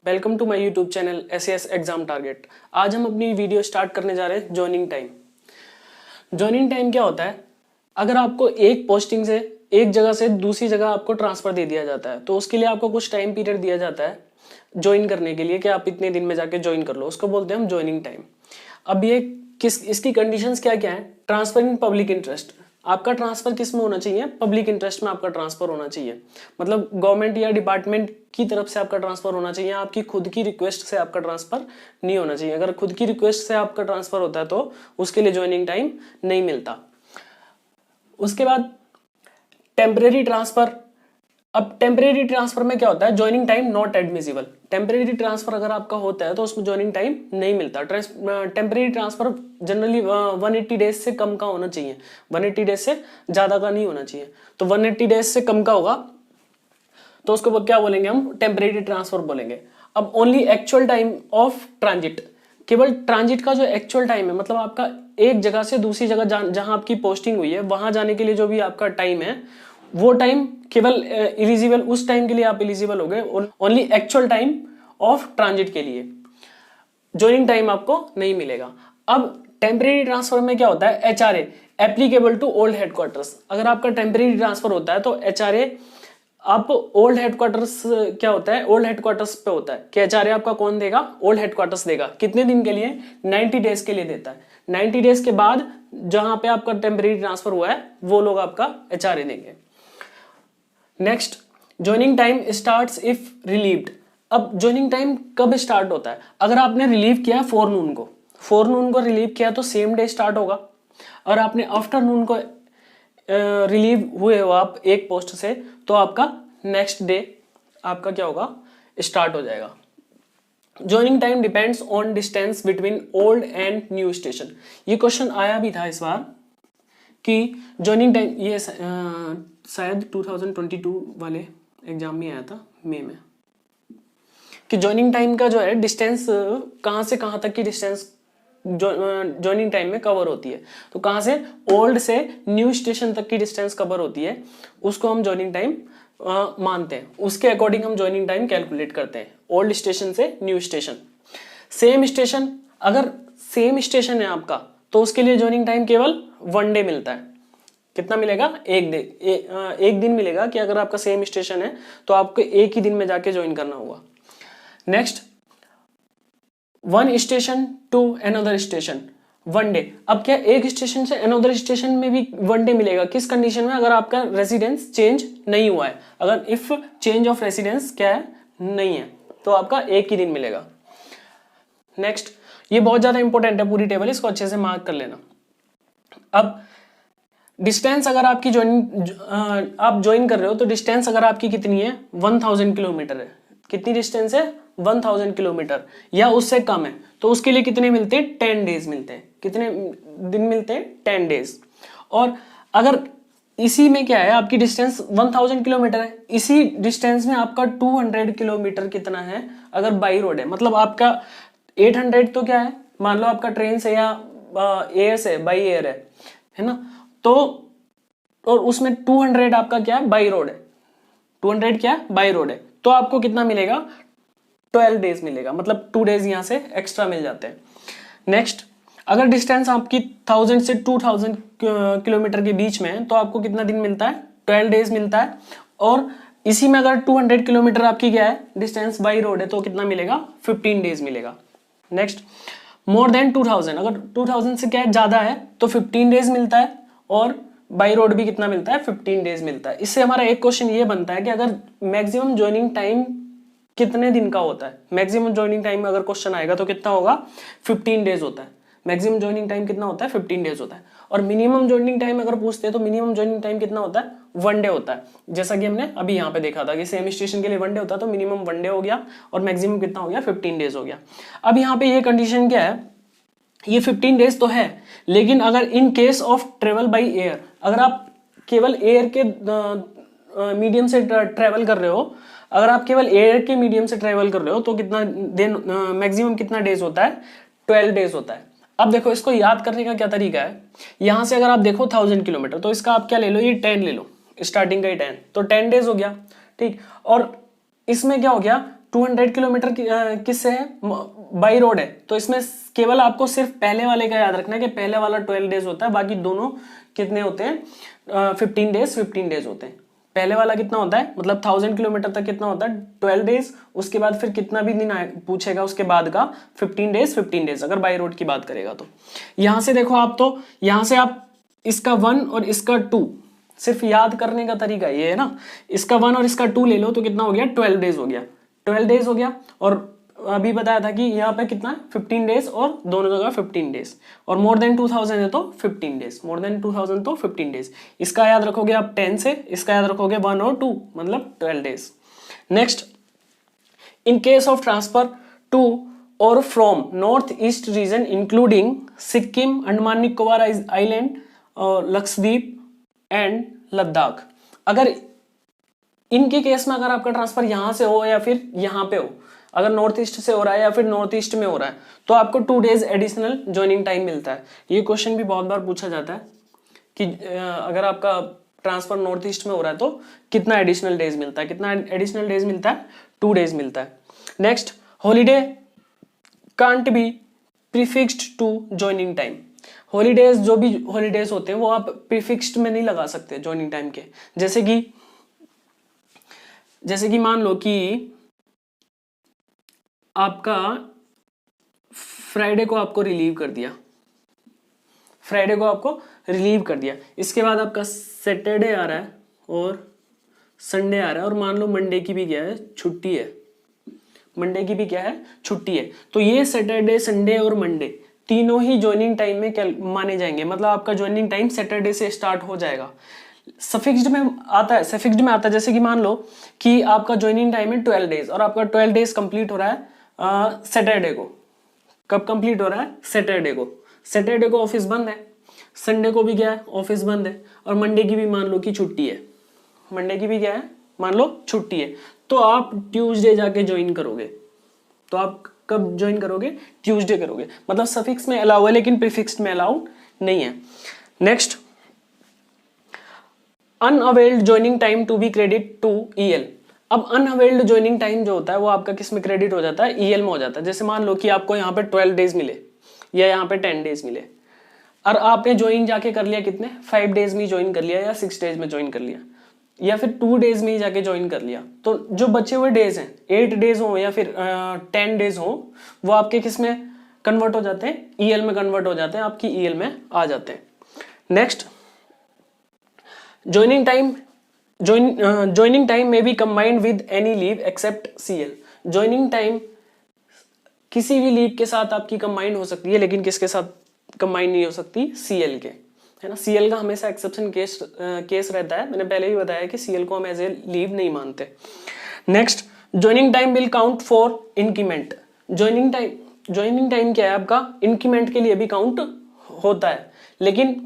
Welcome to my YouTube channel SAS exam target. आज हम अपनी वीडियो स्टार्ट करने जा रहे हैं जॉइनिंग टाइम। जॉइनिंग टाइम क्या होता है? अगर आपको एक पोस्टिंग से एक जगह से दूसरी जगह आपको ट्रांसफर दे दिया जाता है तो उसके लिए आपको कुछ टाइम पीरियड दिया जाता है ज्वाइन करने के लिए कि आप इतने दिन में जाके ज्वाइन कर लो, उसको बोलते हैं हम ज्वाइनिंग टाइम। अब ये इसकी कंडीशंस क्या क्या है? Transfer in public interest. आपका ट्रांसफर किस में होना चाहिए? पब्लिक इंटरेस्ट में आपका ट्रांसफर होना चाहिए, मतलब गवर्नमेंट या डिपार्टमेंट की तरफ से आपका ट्रांसफर होना चाहिए। आपकी खुद की रिक्वेस्ट से आपका ट्रांसफर नहीं होना चाहिए। अगर खुद की रिक्वेस्ट से आपका ट्रांसफर होता है तो उसके लिए ज्वाइनिंग टाइम नहीं मिलता। उसके बाद टेम्परेरी ट्रांसफर। अब टेम्परेरी ट्रांसफर में क्या होता है? Joining time not admissible. Temporary transfer अगर आपका होता है तो उसमें ज्वाइनिंग टाइम नहीं मिलता। टेम्परेरी ट्रांसफर जनरली 180 डेज से कम का होना चाहिए, 180 डेज से ज्यादा का नहीं होना चाहिए। तो 180 डेज से कम का होगा तो उसको क्या बोलेंगे? हम टेम्परेरी ट्रांसफर बोलेंगे। अब only actual time of transit, केवल ट्रांजिट का जो एक्चुअल टाइम है, मतलब आपका एक जगह से दूसरी जगह जहां आपकी पोस्टिंग हुई है वहां जाने के लिए जो भी आपका टाइम है वो टाइम केवल इलिजिबल, उस टाइम के लिए आप इलिजिबल हो गए। Only actual time of transit के लिए ज्वाइनिंग टाइम आपको नहीं मिलेगा। अब टेम्परेरी ट्रांसफर में क्या होता है? HRA applicable to old headquarters. अगर आपका टेम्परेरी ट्रांसफर होता है तो HRA आप ओल्ड हेडक्वार्टर्स, क्या होता है? ओल्ड हेडक्वार्टर्स पे होता है कि HRA आपका कौन देगा? ओल्ड हेडक्वार्टर्स देगा। कितने दिन के लिए? 90 डेज के लिए देता है। 90 डेज के बाद जहां पे आपका टेम्परेरी ट्रांसफर हुआ है वो लोग आपका HRA देंगे। Next, joining time starts if relieved. अब ज्वाइनिंग टाइम कब स्टार्ट होता है? अगर आपने रिलीव किया फोरनून को रिलीव किया तो सेम डे स्टार्ट होगा। और आपने आफ्टरनून को रिलीव हुए हो आप एक पोस्ट से तो आपका नेक्स्ट डे आपका क्या होगा? स्टार्ट हो जाएगा। Joining time depends on distance between old and new station. ये क्वेश्चन आया भी था इस बार कि ज्वाइनिंग टाइम, ये शायद 2022 वाले एग्जाम में आया था मई में, कि ज्वाइनिंग टाइम का जो है डिस्टेंस कहां से कहां तक की डिस्टेंस ज्वाइनिंग टाइम में कवर होती है। तो कहां से? ओल्ड से न्यू स्टेशन तक की डिस्टेंस कवर होती है, उसको हम ज्वाइनिंग टाइम मानते हैं। उसके अकॉर्डिंग हम ज्वाइनिंग टाइम कैलकुलेट करते हैं, ओल्ड स्टेशन से न्यू स्टेशन। सेम स्टेशन, अगर सेम स्टेशन है आपका तो उसके लिए ज्वाइनिंग टाइम केवल 1 डे मिलता है। कितना मिलेगा? एक दिन मिलेगा कि अगर आपका सेम स्टेशन है तो आपको एक ही दिन में जाके ज्वाइन करना होगा। Next, 1 station to another station 1 day. अब क्या एक स्टेशन से अनदर स्टेशन में भी 1 डे मिलेगा? किस कंडीशन में? अगर आपका रेसिडेंस चेंज नहीं हुआ है। अगर इफ चेंज ऑफ रेसिडेंस क्या है? नहीं है, तो आपका एक ही दिन मिलेगा। नेक्स्ट, ये बहुत ज्यादा इंपॉर्टेंट है पूरी टेबल, इसको अच्छे से मार्क कर लेना। अब डिस्टेंस अगर आपकी आप ज्वाइन कर रहे हो तो डिस्टेंस अगर आपकी कितनी है? 1000 किलोमीटर है। कितनी डिस्टेंस है? 1000 किलोमीटर या उससे कम है तो उसके लिए कितने मिलते हैं? 10 डेज मिलते हैं। कितने दिन मिलते हैं? 10 डेज। और अगर इसी में क्या है, आपकी डिस्टेंस 1000 किलोमीटर है, इसी डिस्टेंस में आपका 200 किलोमीटर कितना है अगर बाई रोड है, मतलब आपका 800 तो क्या है, मान लो आपका ट्रेन से या एयर से, बाई एयर है ना, तो और उसमें 200 आपका क्या है? बाई रोड है। 200 क्या है? बाई रोड है। तो आपको कितना मिलेगा? 12 डेज मिलेगा, मतलब 2 डेज यहां से एक्स्ट्रा मिल जाते हैं। नेक्स्ट, अगर डिस्टेंस आपकी 1000 से 2000 किलोमीटर के बीच में है तो आपको कितना दिन मिलता है? 12 डेज मिलता है। और इसी में अगर 200 किलोमीटर आपकी क्या है? डिस्टेंस बाई रोड है तो कितना मिलेगा? 15 डेज मिलेगा। नेक्स्ट, मोर देन 2000, अगर 2000 से क्या है? ज्यादा है तो 15 डेज मिलता है। और बाई रोड भी कितना मिलता है? 15 डेज मिलता है। इससे हमारा एक क्वेश्चन ये बनता है कि अगर मैक्सिमम ज्वाइनिंग टाइम कितने दिन का होता है? मैक्सिमम ज्वाइनिंग टाइम अगर क्वेश्चन आएगा तो कितना होगा? 15 डेज होता है। मैक्सिमम ज्वाइनिंग टाइम कितना होता है? 15 डेज होता है। और मिनिमम ज्वाइनिंग टाइम अगर पूछते हैं तो मिनिमम ज्वाइनिंग टाइम कितना होता है? 1 डे होता है। जैसा कि हमने अभी यहाँ पे देखा था कि सेम स्टेशन के लिए 1 डे होता है तो मिनिमम 1 डे हो गया और मैक्सिमम कितना हो गया? 15 डेज हो गया। अब यहाँ पे ये कंडीशन क्या है? ये 15 डेज तो है, लेकिन अगर इन case of travel by air, अगर आप केवल एयर के मीडियम से ट्रेवल कर रहे हो, अगर आप केवल एयर के मीडियम से ट्रेवल कर रहे हो तो कितना दिन, मैक्सिमम कितना डेज होता है? 12 डेज होता है। अब देखो इसको याद करने का क्या तरीका है, यहां से अगर आप देखो 1000 किलोमीटर तो इसका आप क्या ले लो? ये 10 ले लो, स्टार्टिंग का ही 10, तो 10 डेज हो गया। ठीक, और इसमें क्या हो गया? 200 किलोमीटर किससे है, बाई रोड है, तो इसमें केवल आपको सिर्फ पहले वाले का याद रखना है कि पहले वाला 12 डेज होता है, बाकी दोनों कितने होते हैं, 15 डेज होते हैं। पहले वाला कितना होता है, मतलब 1000 किलोमीटर तक कितना होता है, 12 डेज। उसके बाद फिर कितना भी दिन पूछेगा उसके बाद का, 15 डेज अगर बाई रोड की बात करेगा तो। यहां से देखो आप, तो यहां से आप इसका 1 और इसका 2 सिर्फ याद करने का तरीका ये है ना, इसका 1 और इसका 2 ले लो तो कितना हो गया, 12 डेज हो गया, 12 डेज हो गया। और अभी बताया था कि यहाँ पे कितना है, 15 डेज, और दोनों जगह 15 डेज, और मोर देन 2000 है तो 15 डेज, मोर देन 2000 तो 15 डेज। इसका याद रखोगे आप 10 से, इसका याद रखोगे 1 और 2, मतलब 12 days. Next, in case of transfer to और from North East region including Sikkim, Andaman Nicobar island, Lakshadweep and Ladakh, अगर इनके केस में अगर आपका ट्रांसफर यहां से हो या फिर यहां पे हो, अगर नॉर्थ ईस्ट से हो रहा है या फिर नॉर्थ ईस्ट में हो रहा है, तो आपको 2 डेज एडिशनल ज्वाइनिंग टाइम मिलता है। ये क्वेश्चन भी बहुत बार पूछा जाता है कि अगर आपका ट्रांसफर नॉर्थ ईस्ट में हो रहा है तो कितना एडिशनल डेज मिलता है, कितना एडिशनल डेज मिलता है, 2 डेज मिलता है। Next, holiday can't be prefixed to joining time. Holidays, जो भी हॉलीडेज होते हैं वो आप प्रीफिक्स्ड में नहीं लगा सकते ज्वाइनिंग टाइम के। जैसे कि मान लो कि आपका फ्राइडे को आपको रिलीव कर दिया, फ्राइडे को आपको रिलीव कर दिया, इसके बाद आपका सैटरडे आ रहा है और संडे आ रहा है, और मान लो मंडे की भी क्या है, छुट्टी है, मंडे की भी क्या है, छुट्टी है, तो ये सैटरडे, संडे और मंडे तीनों ही ज्वाइनिंग टाइम में माने जाएंगे, मतलब आपका ज्वाइनिंग टाइम सैटरडे से स्टार्ट हो जाएगा। सफिक्स्ड में आता है, सफिक्स्ड में आता है, जैसे कि मान लो कि आपका ज्वाइनिंग टाइम है 12 डेज और आपका 12 डेज कंप्लीट हो रहा है सैटरडे को। कब कंप्लीट हो रहा है, सैटरडे को। सैटरडे को ऑफिस बंद है, संडे को भी क्या है, ऑफिस बंद है, और मंडे की भी मान लो कि छुट्टी है, मंडे की भी क्या है, मान लो छुट्टी है, तो आप ट्यूसडे जाके ज्वाइन करोगे। तो आप कब ज्वाइन करोगे, ट्यूसडे करोगे, मतलब सफिक्स में अलाउ है लेकिन प्रीफिक्स्ड में अलाउ नहीं है। Next, unavailed joining time to be credit to EL. अब अनअवेल्ड ज्वाइनिंग टाइम जो होता है वो आपका किस में क्रेडिट हो जाता है, ईएल में हो जाता है। जैसे मान लो कि आपको यहाँ पे 12 डेज मिले या यहाँ पे 10 डेज मिले, और आपने ज्वाइन जाके कर लिया कितने, 5 डेज में ज्वाइन कर लिया या 6 डेज में ज्वाइन कर लिया, या फिर 2 डेज में ही जाके ज्वाइन कर लिया, तो जो बचे हुए डेज हैं 8 डेज हो या फिर 10 डेज हो, वो आपके किस में कन्वर्ट हो जाते हैं, ईएल में कन्वर्ट हो जाते हैं, आपकी ईएल में आ जाते हैं। Next, joining time may be combined with any leave except CL. Joining time किसी भी लीव के साथ आपकी कंबाइंड हो सकती है, लेकिन किसके साथ कंबाइंड नहीं हो सकती, सीएल के, है ना। सीएल का हमेशा एक्सेप्शन केस रहता है, मैंने पहले भी बताया कि सीएल को हम एज ए लीव नहीं मानते। Next, joining time will count for increment. Joining time क्या है आपका, इंक्रीमेंट के लिए भी काउंट होता है, लेकिन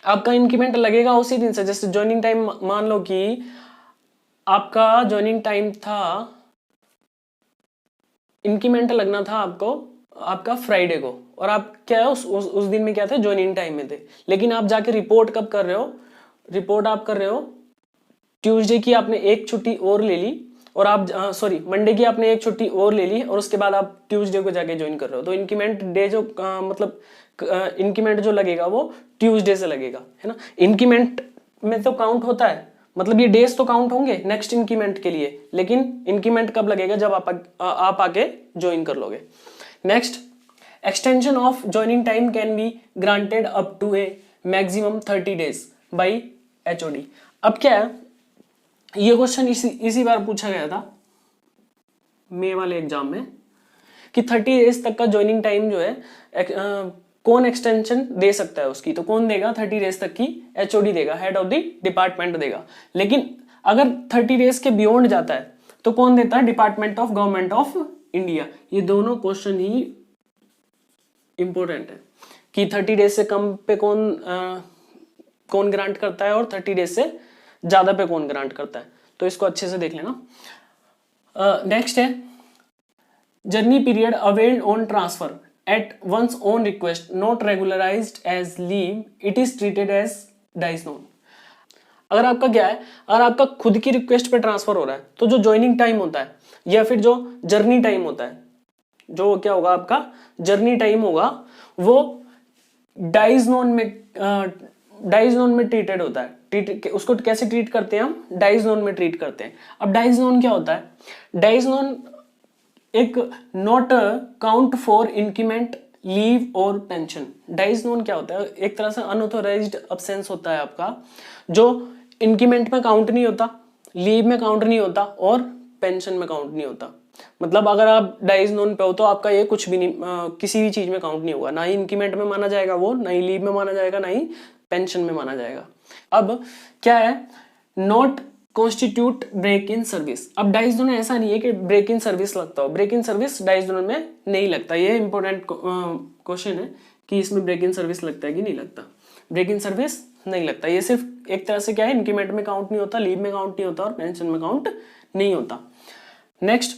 आपका इंक्रीमेंट लगेगा उसी दिन से। जैसे ज्वाइनिंग टाइम, मान लो कि आपका ज्वाइनिंग टाइम था, इंक्रीमेंट लगना था आपको आपका फ्राइडे को, और आप क्या है उस दिन में क्या थे, ज्वाइनिंग टाइम में थे, लेकिन आप जाके रिपोर्ट कब कर रहे हो, रिपोर्ट आप कर रहे हो ट्यूसडे की, आपने एक छुट्टी और ले ली, और आप मंडे की आपने एक छुट्टी और ले ली, और उसके बाद आप ट्यूसडे को जाके ज्वाइन कर रहे हो, तो इंक्रीमेंट डे जो मतलब इंक्रीमेंट जो लगेगा वो ट्यूसडे से लगेगा, है ना। इंक्रीमेंट में तो काउंट होता है, मतलब ये डेज तो काउंट होंगे नेक्स्ट इंक्रीमेंट के लिए, लेकिन इंक्रीमेंट कब लगेगा, जब आप आके ज्वाइन कर लोगे। Next, extension of joining time can be granted up to a maximum 30 days by HOD. अब क्या है, ये क्वेश्चन इसी बार पूछा गया था मई वाले एग्जाम में कि 30 डेज तक का ज्वाइनिंग टाइम जो है कौन एक्सटेंशन दे सकता है उसकी, तो कौन देगा 30 डेज तक की, एचओडी देगा, हेड ऑफ द डिपार्टमेंट देगा। लेकिन अगर 30 डेज के बियॉन्ड जाता है तो कौन देता है, department of government of India. ये दोनों क्वेश्चन ही इंपॉर्टेंट है कि 30 डेज से कम पे कौन ग्रांट करता है और 30 डेज से ज्यादा पे कौन ग्रांट करता है, तो इसको अच्छे से देख लेना। नेक्स्ट है, journey period availed on transfer at one's own request not regularized as leave, it is treated as dies known। अगर आपका क्या है, अगर आपका खुद की रिक्वेस्ट पे ट्रांसफर हो रहा है तो जो ज्वाइनिंग टाइम होता है या फिर जो जर्नी टाइम होता है, जो क्या होगा आपका जर्नी टाइम होगा, वो डाइज नोन में ट्रीटेड होता है। उसको कैसे ट्रीट करते हैं हम, डाइज नोन में ट्रीट करते हैं। अब डाइज नोन क्या होता है, डाइज नोन एक not count for increment leave और पेंशन। डाइज नोन क्या होता है, एक तरह से अनऑथोराइज्ड अब्सेंस होता है आपका, जो इंक्रीमेंट में काउंट नहीं होता, लीव में काउंट नहीं होता और पेंशन में काउंट नहीं होता। मतलब अगर आप डाइज नोन पे हो तो आपका ये कुछ भी नहीं, किसी भी चीज में काउंट नहीं होगा, ना ही इंक्रीमेंट में माना जाएगा वो, ना ही लीव में माना जाएगा, ना ही पेंशन में माना जाएगा। अब क्या है, not constitute break in service. अब डाइज नोन ऐसा नहीं है कि ब्रेक इन सर्विस लगता हो, break in service dies non में नहीं लगता। ये इंपॉर्टेंट क्वेश्चन है कि इसमें ब्रेक इन सर्विस लगता है कि नहीं लगता। ब्रेक इन सर्विस नहीं लगता, ये सिर्फ एक तरह से क्या है, इंक्रीमेंट में काउंट नहीं होता, लीव में काउंट नहीं होता और पेंशन में काउंट नहीं होता। Next,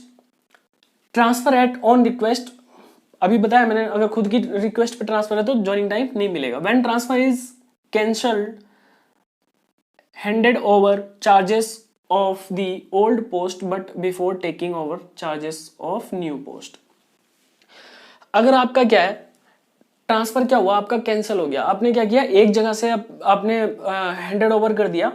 transfer at own request. अभी बताया मैंने, अगर खुद की रिक्वेस्ट पे ट्रांसफर है तो ज्वाइनिंग टाइम नहीं मिलेगा। When transfer is cancelled handed over charges of the old post but before taking over charges of new post. अगर आपका क्या है, ट्रांसफर क्या हुआ, आपका कैंसिल हो गया, आपने क्या किया, एक जगह से आपने हैंडेड ओवर कर दिया,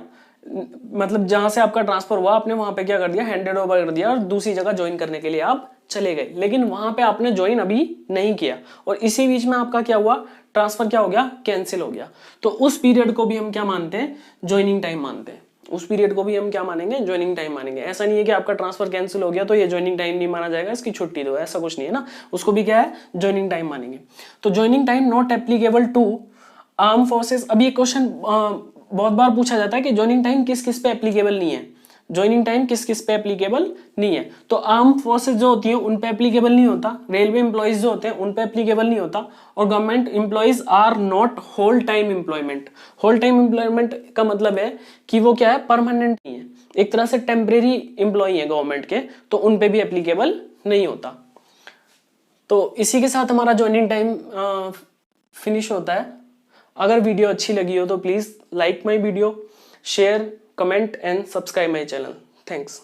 मतलब जहां से आपका ट्रांसफर हुआ आपने वहां पे क्या कर दिया, हैंडेड ओवर कर दिया और दूसरी जगह ज्वाइन करने के लिए आप चले गए, लेकिन वहां पे आपने ज्वाइन अभी नहीं किया और इसी बीच में आपका क्या हुआ, ट्रांसफर क्या हो गया, कैंसिल हो गया। तो उस पीरियड को भी हम क्या मानते हैं, ज्वाइनिंग टाइम मानते हैं। उस पीरियड को भी हम क्या मानेंगे, ज्वाइनिंग टाइम मानेंगे। ऐसा नहीं है कि आपका ट्रांसफर कैंसिल हो गया तो ये ज्वाइनिंग टाइम नहीं माना जाएगा, इसकी छुट्टी दो, ऐसा कुछ नहीं है ना, उसको भी क्या है, ज्वाइनिंग टाइम मानेंगे। तो joining time not applicable to arm forces. अब ये क्वेश्चन बहुत बार पूछा जाता है कि ज्वाइनिंग टाइम किस किस पे एप्लीकेबल नहीं है, ज्वाइनिंग टाइम किस किस पे एप्लीकेबल नहीं है। तो आर्म फोर्सेस जो होती है उन पे एप्लीकेबल नहीं होता, रेलवे एम्प्लॉइज जो होते हैं उन पे एप्लीकेबल नहीं होता, और government employees are not whole time employment. Whole time employment का मतलब है कि वो क्या है, परमानेंट नहीं है, एक तरह से टेम्परेरी एम्प्लॉय है गवर्नमेंट के, तो उन पे भी एप्लीकेबल नहीं होता। तो इसी के साथ हमारा ज्वाइनिंग टाइम फिनिश होता है। अगर वीडियो अच्छी लगी हो तो please like my video, share, comment and subscribe my channel. Thanks.